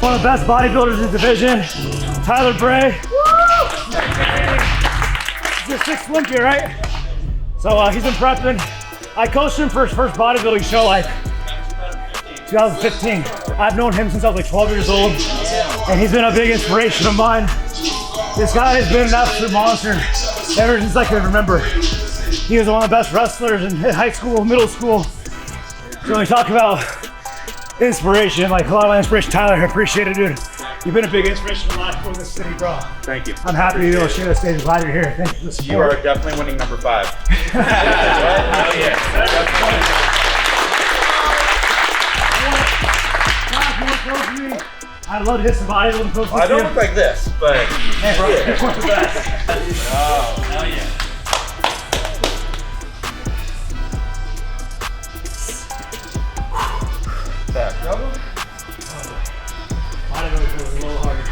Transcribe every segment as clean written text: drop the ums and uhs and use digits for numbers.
One of the best bodybuilders in the division, Tyler Bray. He's a 6th Olympia, right? So he's been prepping. I coached him for his first bodybuilding show like 2015. I've known him since I was like 12 years old, and he's been a big inspiration of mine. This guy has been an absolute monster ever since I can remember. He was one of the best wrestlers in high school, middle school. So when we talk about inspiration, like a lot of my inspiration, Tyler, I appreciate it, dude. You've been a big inspiration in life for this city, bro. Thank you. I'm happy to be able to share the stage. Glad you're here. Thank you for the support. You are definitely winning number 5. Hell yeah. I'd love to hit some bodybuilding coaches. I don't look like this, but hey, bro, yeah. You're the best. Oh, hell yeah. Back double. Bodybuilding goes a little harder.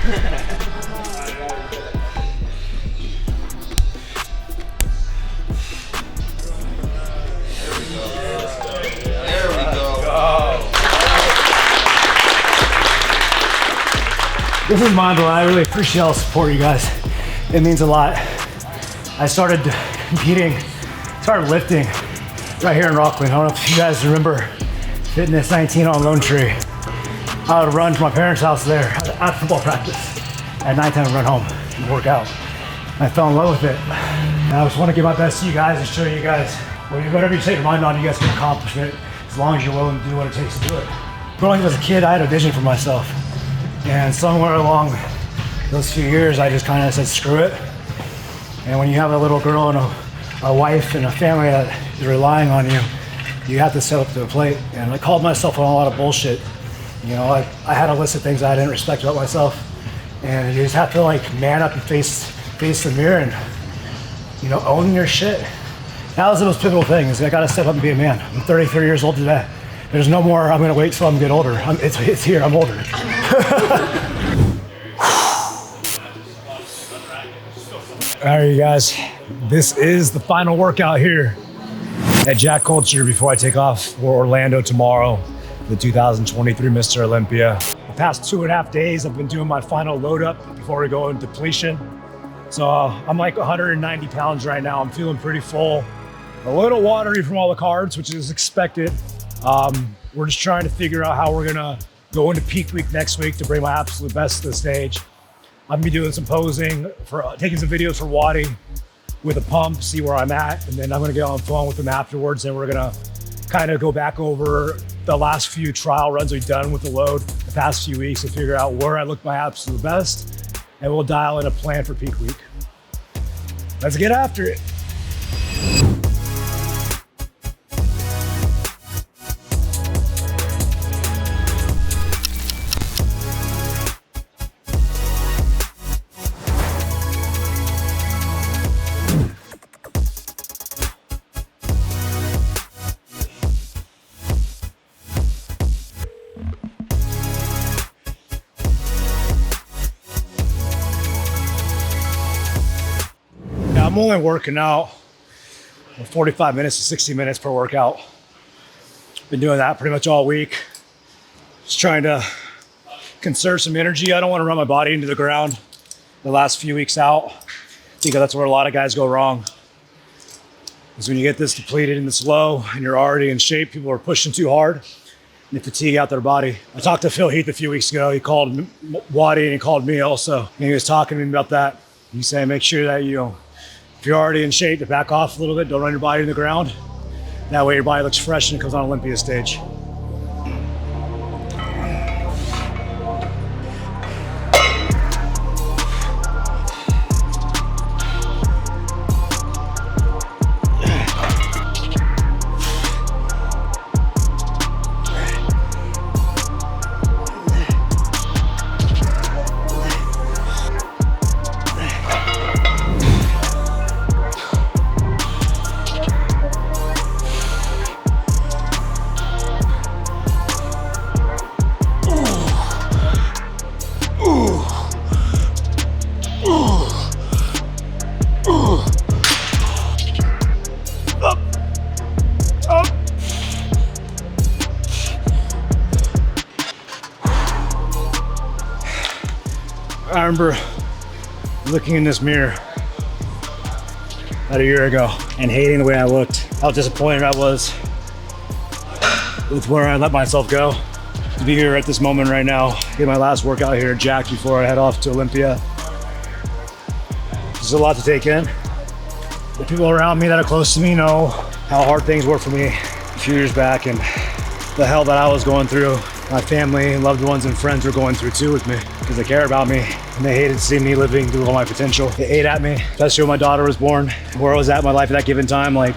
There we go. This is mine, but I really appreciate all the support, you guys. It means a lot. I started competing, started lifting right here in Rockland. I don't know if you guys remember Fitness 19 on Lone Tree. I would run to my parents' house there at football practice. At nighttime, I'd run home and work out. I fell in love with it. And I just want to give my best to you guys and show you guys whatever you set your mind on, you guys can accomplish it as long as you're willing to do what it takes to do it. Growing up as a kid, I had a vision for myself. And somewhere along those few years, I just kind of said, screw it. And when you have a little girl and a wife and a family that is relying on you, you have to step up to the plate. And I called myself on a lot of bullshit. You know, I had a list of things I didn't respect about myself. And you just have to like man up and face the mirror and, you know, own your shit. That was the most pivotal thing, is I gotta step up and be a man. I'm 33 years old today. There's no more, I'm gonna wait till I'm get older. It's here, I'm older. All right, you guys, this is the final workout here at Jack Culture before I take off for Orlando tomorrow, the 2023 Mr. Olympia. The past 2.5 days, I've been doing my final load up before we go into depletion. So I'm like 190 pounds right now. I'm feeling pretty full, a little watery from all the carbs, which is expected. We're just trying to figure out how we're gonna go into peak week next week to bring my absolute best to the stage. I'm gonna be doing some posing, taking some videos for Watty with a pump, see where I'm at, and then I'm gonna get on the phone with them afterwards, and we're gonna kind of go back over the last few trial runs we've done with the load the past few weeks and figure out where I look my absolute best, and we'll dial in a plan for peak week. Let's get after it. I'm only working out 45 minutes to 60 minutes per workout. Been doing that pretty much all week. Just trying to conserve some energy. I don't want to run my body into the ground the last few weeks out, because that's where a lot of guys go wrong. Is when you get this depleted and this low and you're already in shape, people are pushing too hard and they fatigue out their body. I talked to Phil Heath a few weeks ago. He called Watty and he called me also. And he was talking to me about that. He's saying, make sure that if you're already in shape, to back off a little bit, don't run your body in the ground. That way your body looks fresh and it comes on Olympia stage. I remember looking in this mirror about a year ago and hating the way I looked. How disappointed I was with where I let myself go. To be here at this moment right now, get my last workout here at Jack before I head off to Olympia. There's a lot to take in. The people around me that are close to me know how hard things were for me a few years back and the hell that I was going through. My family, loved ones, and friends were going through too with me because they care about me and they hated to see me living through all my potential. They ate at me, especially when my daughter was born. Where I was at in my life at that given time, like,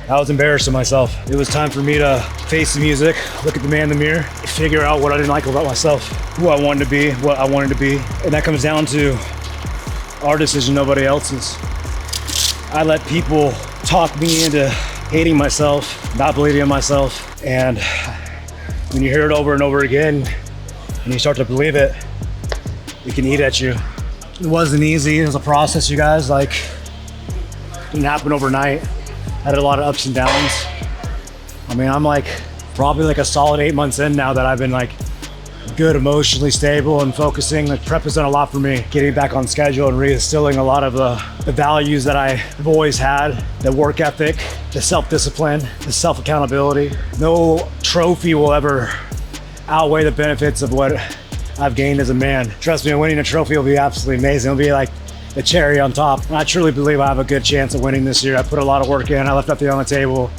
I was embarrassed of myself. It was time for me to face the music, look at the man in the mirror, figure out what I didn't like about myself, who I wanted to be, what I wanted to be. And that comes down to our decision, nobody else's. I let people talk me into hating myself, not believing in myself. And when you hear it over and over again, and you start to believe it, it can eat at you. It wasn't easy, it was a process, you guys. Like, it didn't happen overnight. I had a lot of ups and downs. I mean, I'm like probably like a solid 8 months in now that I've been like good, emotionally stable and focusing. Like, prep has done a lot for me, getting back on schedule and reinstilling a lot of the values that I've always had, the work ethic, the self-discipline, the self-accountability. No trophy will ever outweigh the benefits of what I've gained as a man. Trust me, winning a trophy will be absolutely amazing. It'll be like the cherry on top. And I truly believe I have a good chance of winning this year. I put a lot of work in. I left nothing on the table.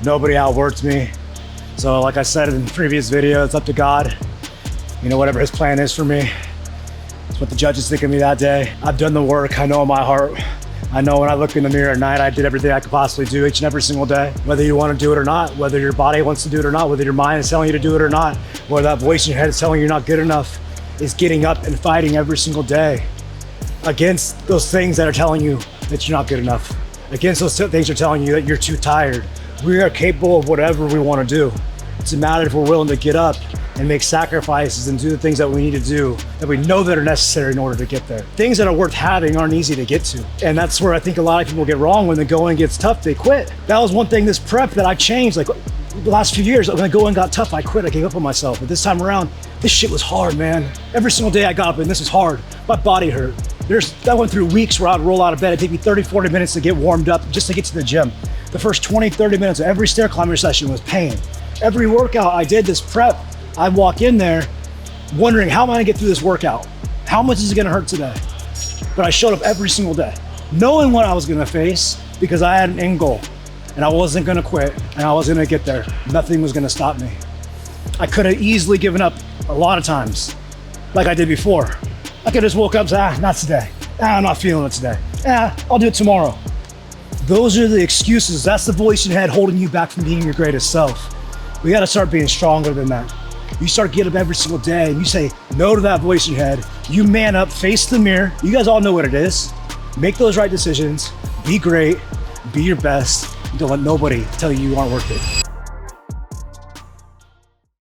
Nobody outworked me. So like I said in the previous video, it's up to God. You know, whatever his plan is for me. It's what the judges think of me that day. I've done the work. I know in my heart. I know when I look in the mirror at night, I did everything I could possibly do each and every single day. Whether you want to do it or not, whether your body wants to do it or not, whether your mind is telling you to do it or not, whether that voice in your head is telling you you're not good enough, is getting up and fighting every single day against those things that are telling you that you're not good enough, against those things that are telling you that you're too tired. We are capable of whatever we want to do. It's a matter if we're willing to get up and make sacrifices and do the things that we need to do, that we know that are necessary in order to get there. Things that are worth having aren't easy to get to. And that's where I think a lot of people get wrong. When the going gets tough, they quit. That was one thing this prep that I changed, like the last few years. When the going got tough, I quit, I gave up on myself. But this time around, this shit was hard, man. Every single day I got up and this was hard. My body hurt. I went through weeks where I'd roll out of bed. It'd take me 30, 40 minutes to get warmed up just to get to the gym. The first 20, 30 minutes of every stair climber session was pain. Every workout I did this prep, I'd walk in there wondering, how am I gonna get through this workout? How much is it gonna hurt today? But I showed up every single day, knowing what I was gonna face, because I had an end goal and I wasn't gonna quit and I was gonna get there. Nothing was gonna stop me. I could have easily given up a lot of times, like I did before. I could have just woke up and said, not today. I'm not feeling it today. I'll do it tomorrow. Those are the excuses. That's the voice in your head holding you back from being your greatest self. We gotta start being stronger than that. You start getting up every single day and you say no to that voice in your head. You man up, face the mirror. You guys all know what it is. Make those right decisions, be great, be your best. Don't let nobody tell you you aren't worth it.